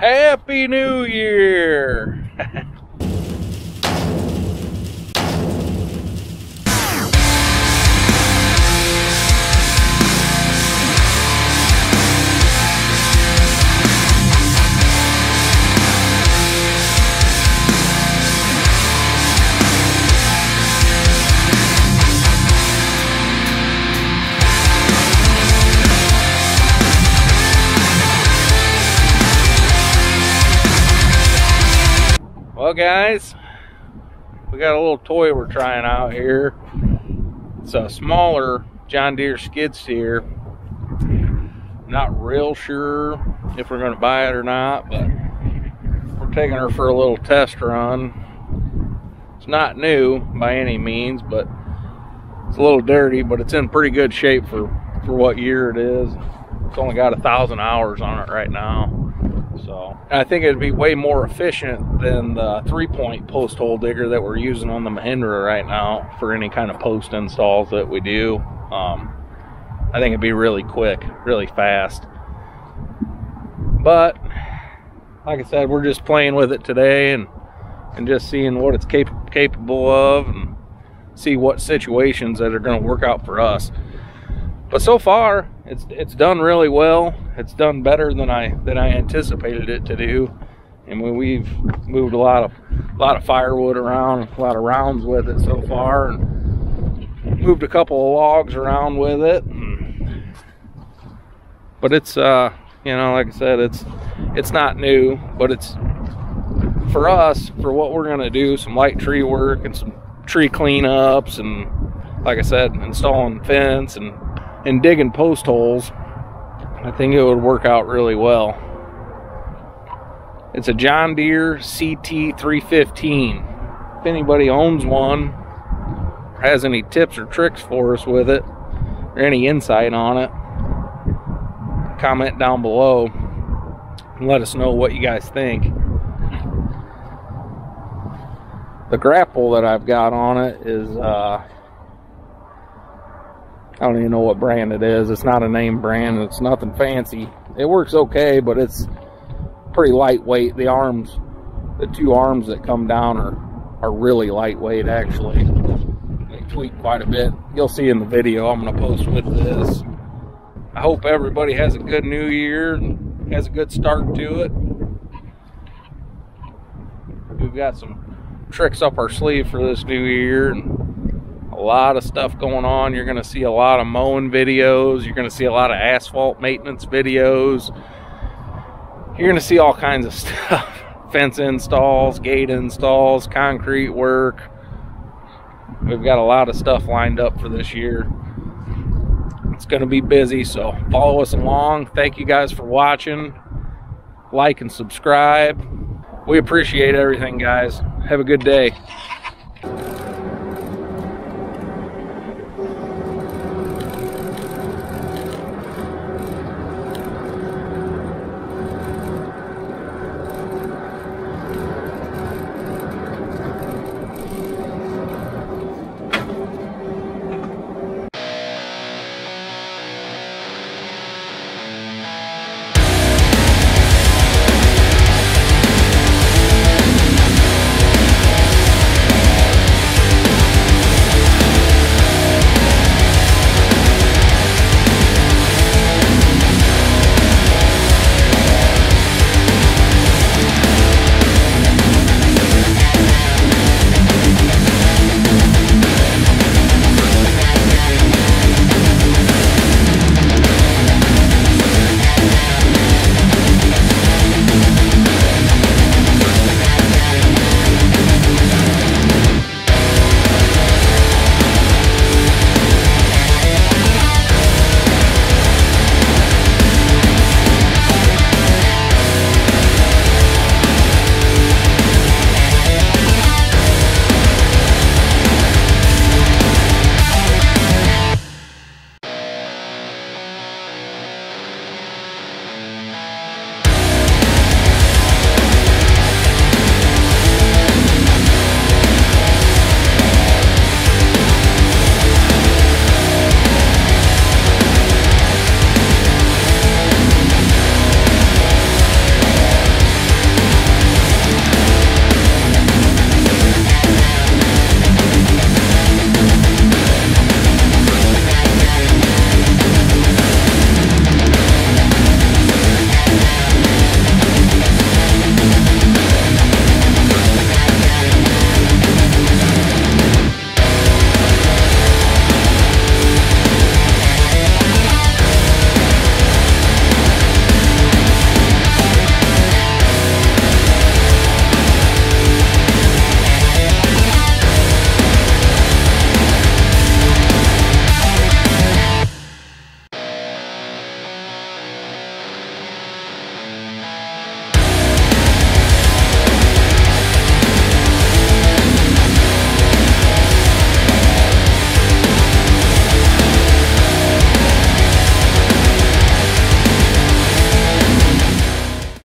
Happy New Year! Well guys, we got a little toy we're trying out here. It's a smaller John Deere Skidsteer. Not real sure if we're going to buy it or not, but we're taking her for a little test run. It's not new by any means, but it's a little dirty, but it's in pretty good shape for what year it is. It's only got 1,000 hours on it right now. So I think it'd be way more efficient than the 3-point post hole digger that we're using on the Mahindra right now for any kind of post installs that we do. I think it'd be really quick, really fast. But like I said, we're just playing with it today and just seeing what it's capable of and see what situations that are going to work out for us. But so far, it's done really well. It's done better than I anticipated it to do. And we've moved a lot of firewood around, a lot of rounds with it so far, and moved a couple of logs around with it. But it's you know, like I said, it's not new, but it's for us, for what we're gonna do, some light tree work and some tree cleanups, and like I said, installing fence and digging post holes. I think it would work out really well. It's a John Deere CT315. If anybody owns one, or has any tips or tricks for us with it, or any insight on it, comment down below and let us know what you guys think. The grapple that I've got on it is I don't even know what brand it is. It's not a name brand. It's nothing fancy. It works okay, but it's pretty lightweight. The arms, the two arms that come down are really lightweight actually. They tweak quite a bit. You'll see in the video I'm going to post with this. I hope everybody has a good new year and has a good start to it. We've got some tricks up our sleeve for this new year, and a lot of stuff going on. You're going to see a lot of mowing videos. You're going to see a lot of asphalt maintenance videos. You're going to see all kinds of stuff. Fence installs, gate installs, concrete work. We've got a lot of stuff lined up for this year. It's going to be busy, so follow us along. Thank you guys for watching. Like and subscribe. We appreciate everything, guys. Have a good day.